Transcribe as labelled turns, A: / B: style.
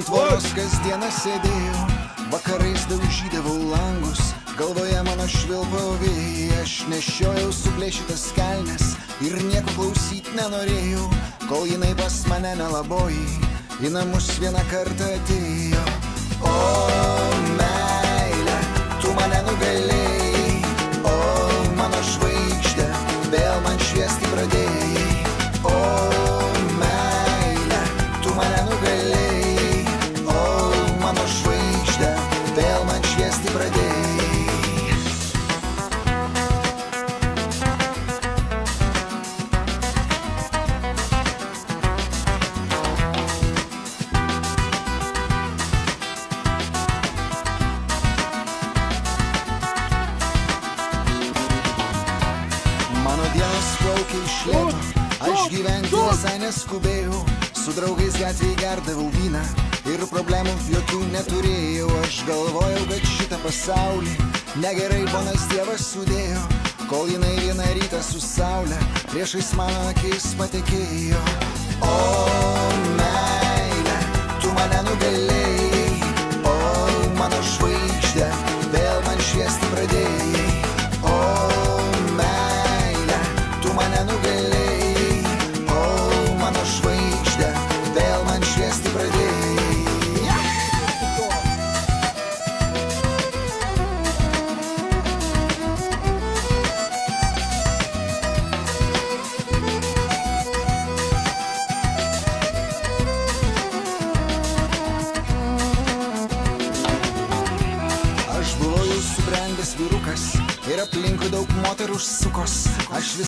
A: ant tvoros kasdieną sėdėjau, vakarais daužydavau langus, galvoje mano švilpavo vėjai, aš nešiojau suplėšytas kelnes ir nieko klausyt nenorėjau, kol jinai pas mane nelaboji, į namus vieną kartą atėjo. O meile, tu mane nugalėjai, o mano žvaigždė, vėl man šviesti pradėjai. O meile, tu mane nugalėjai, o mano žvaigždė, vėl man šviesti pradėjai. Mano dienos plaukia iš lėto, aš gyventi visai neskubėjau, su draugais gatvėje gerdavau vyną ir problemų jokių neturėjau. Aš galvojau, kad šitą pasaulį negerai ponas Dievas sudėjo, kol jinai vieną rytą su saule priešais mano akis patekėjo. O meile, tu mane nugalėjai, o mano žvaigždė, vėl man šviesti pradėjai. O mane nugalėjai, o mano žvaigždė, vėl man šviesti pradėjai. Aš buvau jau subrendęs vyrukas ir aplinkui daug moterų sukos. Aš